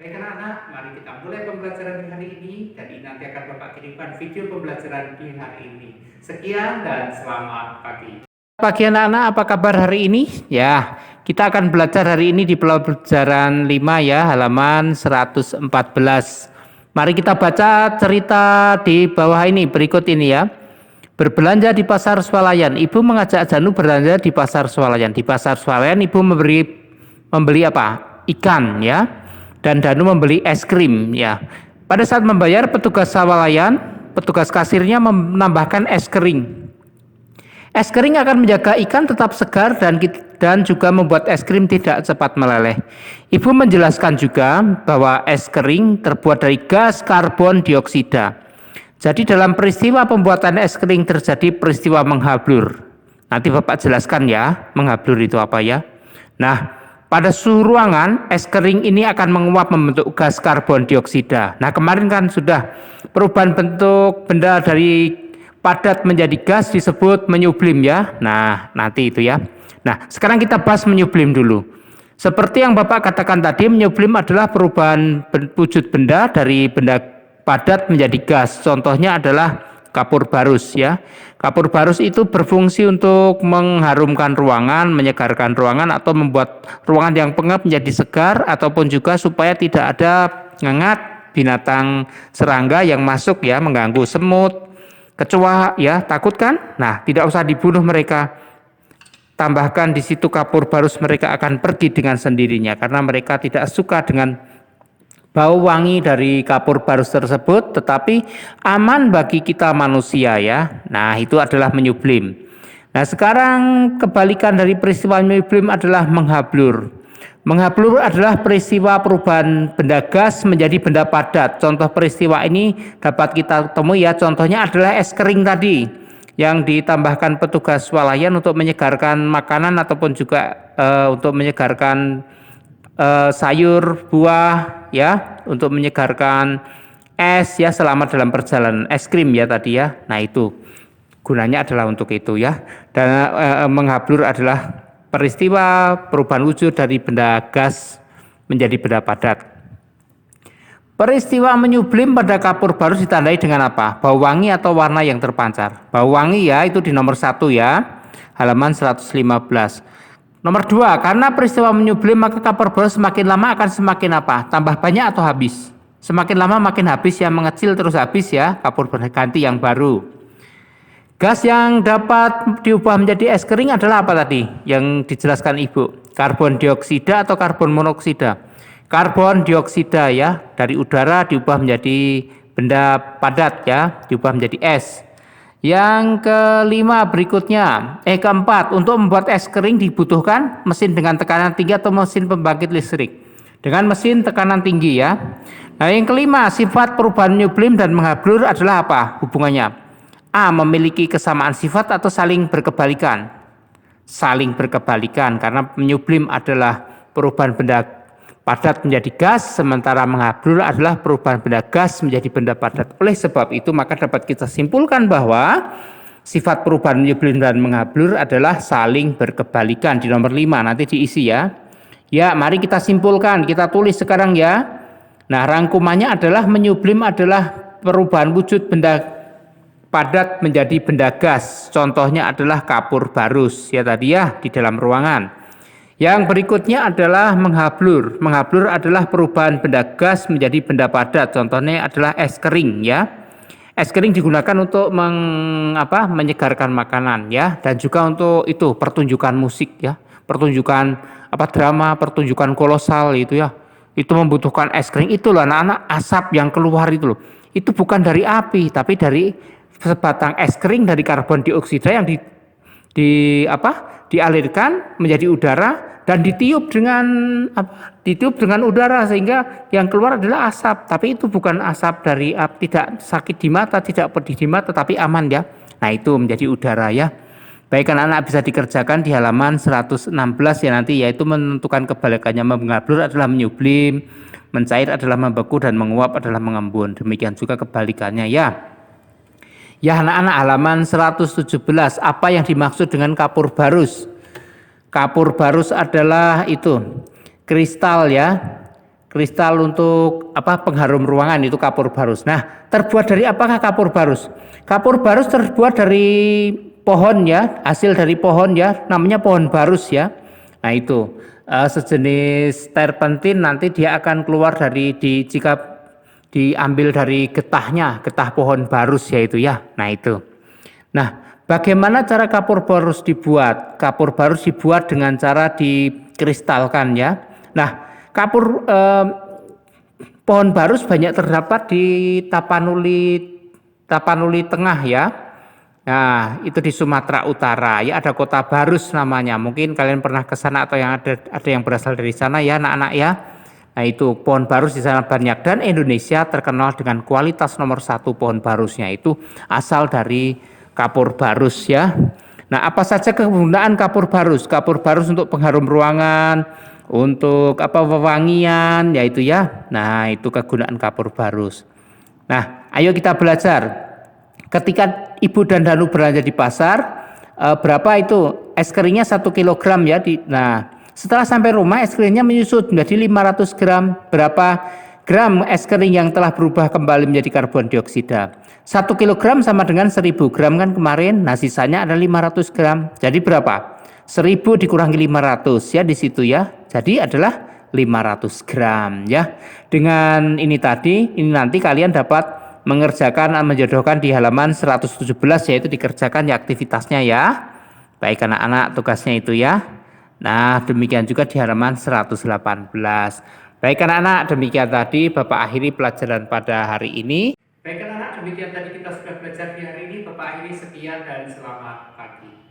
Baik anak-anak, mari kita mulai pembelajaran di hari ini. Jadi nanti akan Bapak kirimkan video pembelajaran di hari ini. Sekian dan selamat pagi. Pagi anak-anak, apa kabar hari ini? Ya, kita akan belajar hari ini di pelajaran 5 ya, halaman 114. Mari kita baca cerita di bawah ini, berikut ini ya. Berbelanja di pasar swalayan. Ibu mengajak Janu berbelanja di pasar swalayan. Di pasar swalayan ibu membeli apa? Ikan ya. Dan Danu membeli es krim ya. Pada saat membayar petugas swalayan, petugas kasirnya menambahkan es kering. Es kering akan menjaga ikan tetap segar dan juga membuat es krim tidak cepat meleleh. Ibu menjelaskan juga bahwa es kering terbuat dari gas karbon dioksida. Jadi dalam peristiwa pembuatan es kering terjadi peristiwa menghablur. Nanti Bapak jelaskan ya, menghablur itu apa ya. Nah, pada suhu ruangan, es kering ini akan menguap membentuk gas karbon dioksida. Nah, kemarin kan sudah perubahan bentuk benda dari padat menjadi gas disebut menyublim ya. Nah, nanti itu ya. Nah, sekarang kita bahas menyublim dulu. Seperti yang Bapak katakan tadi, menyublim adalah perubahan wujud benda dari benda padat menjadi gas. Contohnya adalah kapur barus ya. Kapur barus itu berfungsi untuk mengharumkan ruangan, menyegarkan ruangan atau membuat ruangan yang pengap menjadi segar ataupun juga supaya tidak ada ngengat binatang serangga yang masuk ya, mengganggu semut, kecoa ya, takut kan? Nah, tidak usah dibunuh mereka. Tambahkan di situ kapur barus, mereka akan pergi dengan sendirinya karena mereka tidak suka dengan bau wangi dari kapur barus tersebut, tetapi aman bagi kita manusia ya. Nah, itu adalah menyublim. Nah, sekarang kebalikan dari peristiwa menyublim adalah menghablur. Menghablur adalah peristiwa perubahan benda gas menjadi benda padat. Contoh peristiwa ini dapat kita temui ya, contohnya adalah es kering tadi yang ditambahkan petugas swalayan untuk menyegarkan makanan ataupun juga untuk menyegarkan sayur, buah ya, untuk menyegarkan es ya selama dalam perjalanan, es krim ya tadi ya. Nah, itu gunanya adalah untuk itu ya. Dan menghablur adalah peristiwa perubahan wujud dari benda gas menjadi benda padat. Peristiwa menyublim pada kapur barus ditandai dengan apa? Bau wangi atau warna yang terpancar. Bau wangi ya, itu di nomor 1 ya, halaman 115. Nomor 2, karena peristiwa menyublim maka kapur barus semakin lama akan semakin apa? Tambah banyak atau habis? Semakin lama makin habis ya, mengecil terus habis ya, kapur berganti yang baru. Gas yang dapat diubah menjadi es kering adalah apa tadi? Yang dijelaskan Ibu, karbon dioksida atau karbon monoksida? Karbon dioksida ya, dari udara diubah menjadi benda padat ya, diubah menjadi es. Yang kelima berikutnya, keempat, untuk membuat es kering dibutuhkan mesin dengan tekanan tinggi atau mesin pembangkit listrik. Dengan mesin tekanan tinggi ya. Nah, yang kelima, sifat perubahan menyublim dan menghablur adalah apa hubungannya? A, memiliki kesamaan sifat atau saling berkebalikan? Saling berkebalikan, karena menyublim adalah perubahan benda padat menjadi gas, sementara menghablur adalah perubahan benda gas menjadi benda padat. Oleh sebab itu maka dapat kita simpulkan bahwa sifat perubahan menyublim dan menghablur adalah saling berkebalikan. Di nomor 5 nanti diisi ya. Ya, mari kita simpulkan, kita tulis sekarang ya. Nah, rangkumannya adalah menyublim adalah perubahan wujud benda padat menjadi benda gas. Contohnya adalah kapur barus ya tadi ya, di dalam ruangan. Yang berikutnya adalah menghablur. Menghablur adalah perubahan benda gas menjadi benda padat. Contohnya adalah es kering ya. Es kering digunakan untuk menyegarkan makanan ya, dan juga untuk itu pertunjukan musik ya, pertunjukan drama, pertunjukan kolosal itu ya. Itu membutuhkan es kering. Itulah anak-anak, asap yang keluar itu loh. Itu bukan dari api, tapi dari sebatang es kering dari karbon dioksida yang dialirkan menjadi udara dan ditiup dengan udara sehingga yang keluar adalah asap. Tapi itu bukan asap dari tidak sakit di mata, tidak pedih di mata, tapi aman ya. Nah, itu menjadi udara ya. Baik anak-anak, bisa dikerjakan di halaman 116 ya nanti, yaitu menentukan kebalikannya. Menghablur adalah menyublim, mencair adalah membeku, dan menguap adalah mengembun. Demikian juga kebalikannya ya. Ya anak-anak, halaman 117, apa yang dimaksud dengan kapur barus? Kapur barus adalah itu kristal ya. kristal untuk pengharum ruangan itu kapur barus. Nah, terbuat dari apakah kapur barus? Kapur barus terbuat dari pohon ya, hasil dari pohon ya, namanya pohon barus ya. Nah itu sejenis terpentin, nanti dia akan keluar jika diambil dari getah pohon barus ya itu ya. Nah itu. Nah, bagaimana cara kapur barus dibuat? Kapur barus dibuat dengan cara dikristalkan ya. Nah, pohon barus banyak terdapat di Tapanuli Tengah ya. Nah, itu di Sumatera Utara. Ya, ada Kota Barus namanya. Mungkin kalian pernah ke sana atau yang ada yang berasal dari sana ya, anak-anak ya. Nah, itu pohon barus di sana banyak, dan Indonesia terkenal dengan kualitas nomor 1 pohon barusnya itu asal dari kapur barus ya. Nah, apa saja kegunaan kapur barus? Kapur barus untuk pengharum ruangan, untuk wewangian, yaitu ya. Nah, itu kegunaan kapur barus. Nah, ayo kita belajar. Ketika Ibu dan Danu belanja di pasar, berapa itu es keringnya 1 kilogram ya. Nah, setelah sampai rumah es keringnya menyusut menjadi 500 gram. Berapa gram es kering yang telah berubah kembali menjadi karbon dioksida? 1 kilogram sama dengan 1000 gram kan kemarin. Nah, sisanya ada 500 gram. Jadi berapa? 1000 dikurangi 500 ya di situ ya. Jadi adalah 500 gram ya. Dengan ini nanti kalian dapat menjodohkan di halaman 117, yaitu dikerjakan ya aktivitasnya ya. Baik anak-anak, tugasnya itu ya. Nah, demikian juga di halaman 118. Baik anak-anak, demikian tadi Bapak akhiri pelajaran pada hari ini. Baik anak-anak, demikian tadi kita sudah belajar di hari ini. Bapak akhiri, sekian dan selamat pagi.